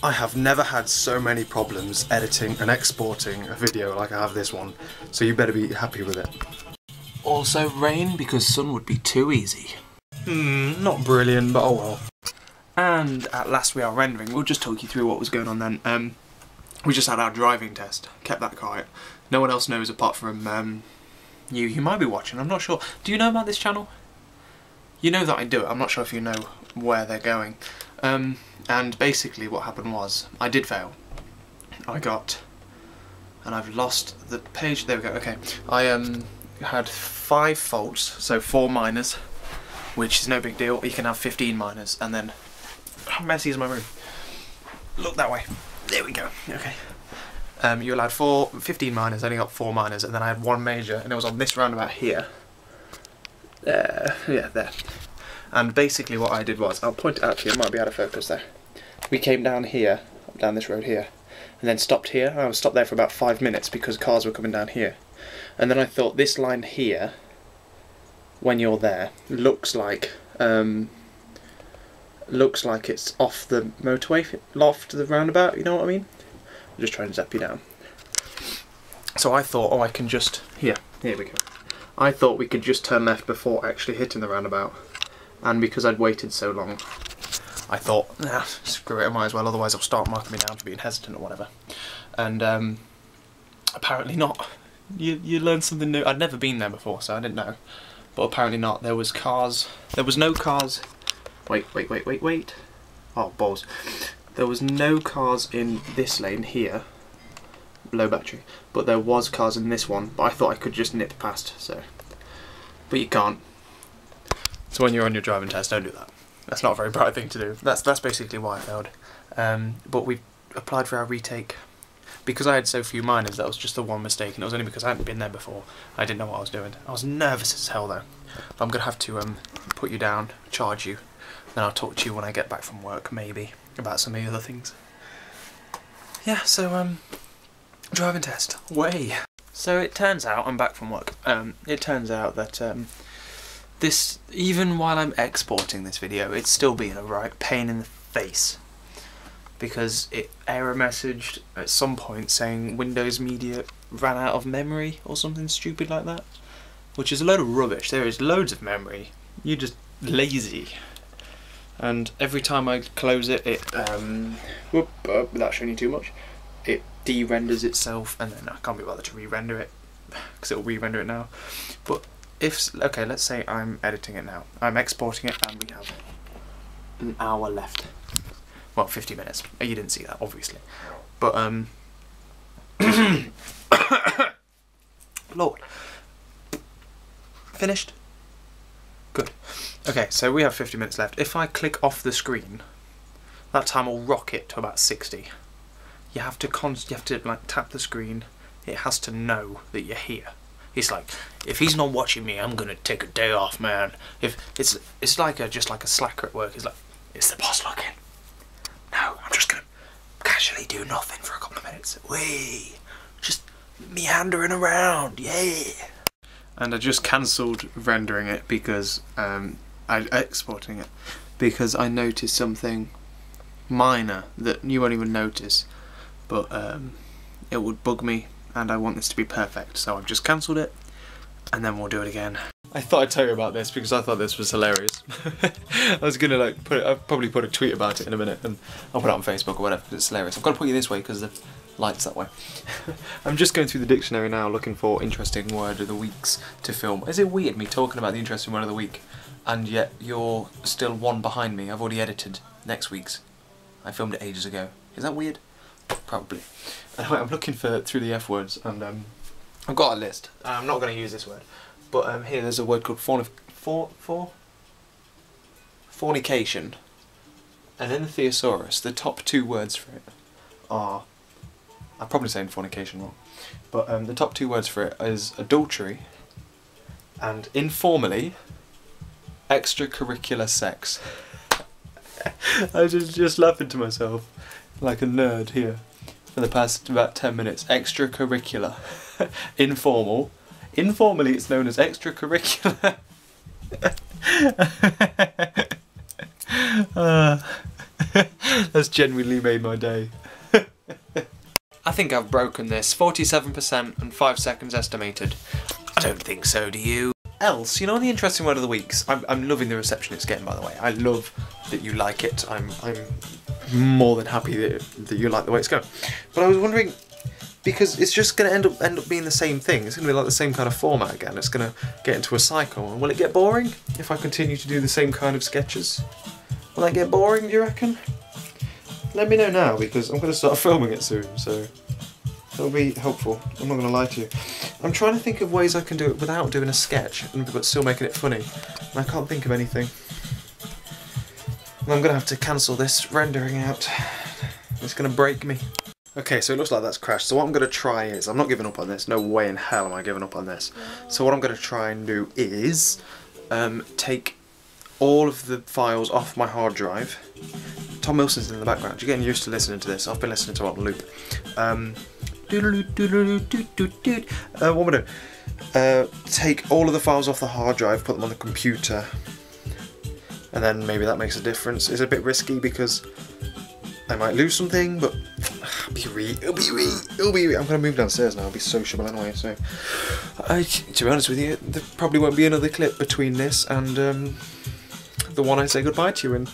I have never had so many problems editing and exporting a video like I have this one, so you better be happy with it. Also rain, because sun would be too easy. Not brilliant, but oh well. And at last we are rendering. We'll just talk you through what was going on then. We just had our driving test, kept that quiet. No one else knows apart from you. You might be watching, I'm not sure. Do you know about this channel? You know that I do it, I'm not sure if you know where they're going. And basically what happened was, I did fail. And I've lost the page, there we go, okay. I had 5 faults, so 4 minors, which is no big deal. You can have 15 minors, and then, how messy is my room? Look that way, there we go, okay. You allowed 15 minors, I only got 4 minors, and then I had 1 major, and it was on this roundabout here. Yeah, there. And basically what I did was, I'll point it out to you, it might be out of focus there. We came down here, down this road here, and then stopped here. I was stopped there for about 5 minutes because cars were coming down here. And then I thought this line here, when you're there, looks like it's off the motorway, off to the roundabout, you know what I mean? I'm just trying to zap you down. So I thought, oh, I can just, here we go. I thought we could just turn left before actually hitting the roundabout. And because I'd waited so long, I thought, nah, screw it, I might as well, otherwise I'll start marking me down for being hesitant or whatever. And apparently not. You learn something new. I'd never been there before, so I didn't know. But apparently not. There was no cars. Wait. Oh, balls. There was no cars in this lane here. Low battery. But there was cars in this one, but I thought I could just nip past, so. But you can't. So when you're on your driving test, don't do that. That's not a very bright thing to do. That's basically why I failed. But we applied for our retake. Because I had so few minors, that was just the one mistake, and it was only because I hadn't been there before. I didn't know what I was doing. I was nervous as hell though. But I'm going to have to put you down, charge you, then I'll talk to you when I get back from work, maybe, about some of the other things. Yeah, so, driving test, way. So it turns out, I'm back from work, it turns out that this, even while I'm exporting this video, it's still being a right pain in the face. Because it error messaged at some point saying Windows Media ran out of memory or something stupid like that. Which is a load of rubbish. There is loads of memory. You're just lazy. And every time I close it, without showing you too much, it de-renders itself, and then I can't be bothered to re-render it, because it'll re-render it now. But okay, let's say I'm editing it now. I'm exporting it, and we have an hour left. Well, 50 minutes. You didn't see that, obviously. But, Lord. Finished? Good. Okay, so we have 50 minutes left. If I click off the screen, that time will rocket to about 60. You have to like tap the screen. It has to know that you're here. It's like, if he's not watching me, I'm gonna take a day off, man. If it's like just like a slacker at work. It's like, is the boss looking? No, I'm just gonna casually do nothing for a couple of minutes. Just meandering around, yeah. And I just cancelled rendering it because exporting it because I noticed something minor that you won't even notice, but it would bug me, and I want this to be perfect. So I've just cancelled it, and then we'll do it again. I thought I'd tell you about this because I thought this was hilarious. I was gonna like I'll probably put a tweet about it in a minute, and I'll put it on Facebook or whatever because it's hilarious. I've got to put you this way because the light's that way. I'm just going through the dictionary now looking for interesting word of the weeks to film. Is it weird me talking about the interesting word of the week, and yet you're still one behind me? I've already edited next week's. I filmed it ages ago. Is that weird? Probably. Anyway, I'm looking through the F words, and I've got a list. I'm not going to use this word. But here there's a word called fornication, and in the thesaurus the top 2 words for it are, I'm probably saying fornication wrong, but the top 2 words for it is adultery and informally extracurricular sex. I was just laughing to myself like a nerd here for the past about 10 minutes. Extracurricular. Informal. Informally it's known as extracurricular. That's genuinely made my day. I think I've broken this. 47% and 5 seconds estimated. I don't think so, do you? Else, you know, the interesting word of the weeks. I'm loving the reception it's getting, by the way. I love that you like it. I'm more than happy that you like the way it's going. But I was wondering, because it's just going to end up being the same thing. It's going to be like the same kind of format again. It's going to get into a cycle. And will it get boring if I continue to do the same kind of sketches? Will that get boring, do you reckon? Let me know now, because I'm going to start filming it soon, so it'll be helpful. I'm not going to lie to you. I'm trying to think of ways I can do it without doing a sketch, but still making it funny. And I can't think of anything. And I'm going to have to cancel this rendering out. It's going to break me. Okay, so it looks like that's crashed. So what I'm going to try is, I'm not giving up on this. No way in hell am I giving up on this. So what I'm going to try and do is take all of the files off my hard drive. Tom Wilson's in the background. You're getting used to listening to this. I've been listening to it on loop. What am I doing? Take all of the files off the hard drive, put them on the computer, and then maybe that makes a difference. It's a bit risky because I might lose something, but it'll be. I'm gonna move downstairs now. I'll be sociable anyway. So, to be honest with you, there probably won't be another clip between this and the one I say goodbye to you in.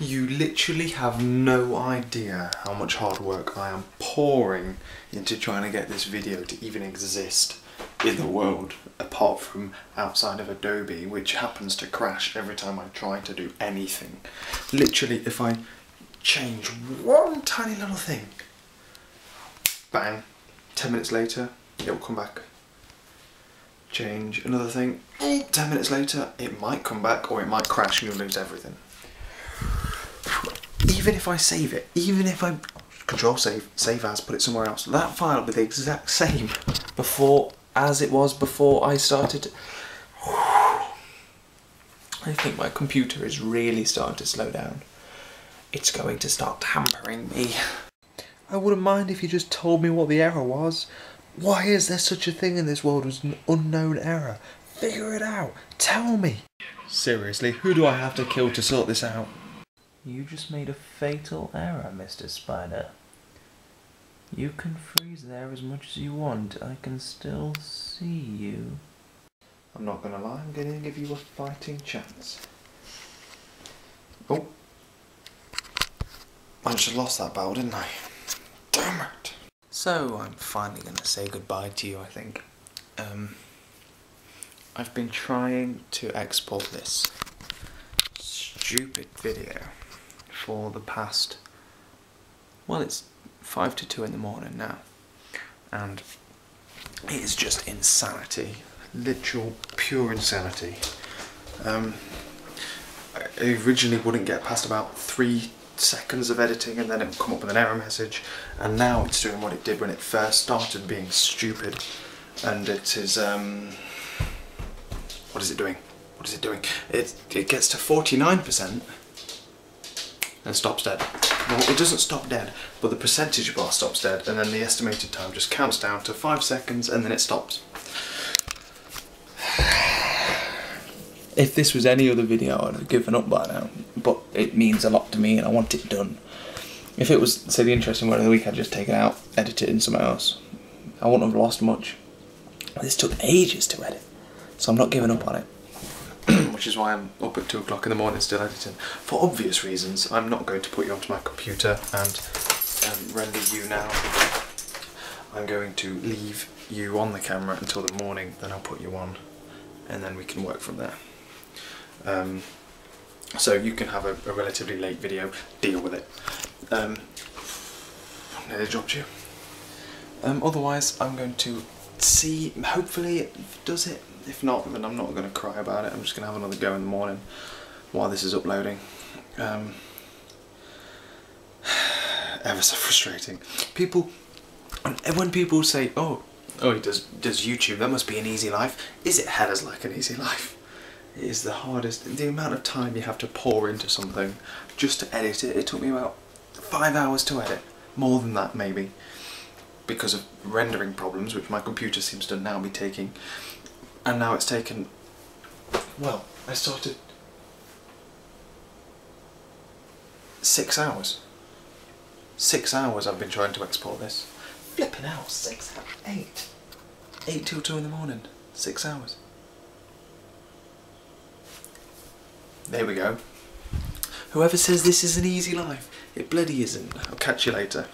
You literally have no idea how much hard work I am pouring into trying to get this video to even exist in the world, apart from outside of Adobe, which happens to crash every time I try to do anything. Literally, if I change one tiny little thing, bang, 10 minutes later, it will come back. Change another thing, 10 minutes later, it might come back or it might crash and you'll lose everything. Even if I save it, even if I Control save as, put it somewhere else, that file will be the exact same as it was before I started. I think my computer is really starting to slow down. It's going to start hampering me. I wouldn't mind if you just told me what the error was. Why is there such a thing in this world as an unknown error? Figure it out. Tell me. Seriously, who do I have to kill to sort this out? You just made a fatal error, Mr. Spider. You can freeze there as much as you want. I can still see you. I'm not gonna lie, I'm gonna give you a fighting chance. Oh. I just lost that battle, didn't I? Damn it. So, I'm finally gonna say goodbye to you, I think. I've been trying to export this stupid video for the past, well, it's 5 to 2 in the morning now, and it is just insanity, literal pure insanity. I originally wouldn't get past about 3 seconds of editing and then it would come up with an error message, and now it's doing what it did when it first started being stupid, and it is what is it doing? What is it doing? It gets to 49% and stops dead. Well, it doesn't stop dead, but the percentage bar stops dead, and then the estimated time just counts down to 5 seconds and then it stops. If this was any other video, I'd have given up by now, but it means a lot to me and I want it done. If it was, say, the interesting word of the week, I'd just take it out, edit it in somewhere else. I wouldn't have lost much. This took ages to edit, so I'm not giving up on it. Which is why I'm up at 2 o'clock in the morning still editing. For obvious reasons, I'm not going to put you onto my computer and render you now. I'm going to leave you on the camera until the morning, then I'll put you on, and then we can work from there. So you can have a relatively late video, deal with it. Nearly dropped you. Otherwise, I'm going to see, hopefully it does it. If not, then I'm not going to cry about it. I'm just going to have another go in the morning while this is uploading. Ever so frustrating. When people say, oh, he does YouTube, that must be an easy life. Is it hell is like an easy life? It is the hardest. The amount of time you have to pour into something just to edit it. It took me about 5 hours to edit. More than that, maybe. Because of rendering problems, which my computer seems to now be taking. And now it's taken, well, I started 6 hours. 6 hours I've been trying to export this. Flipping out, 6 hours. 8. 8 till 2 in the morning. 6 hours. There we go. Whoever says this is an easy life, it bloody isn't. I'll catch you later.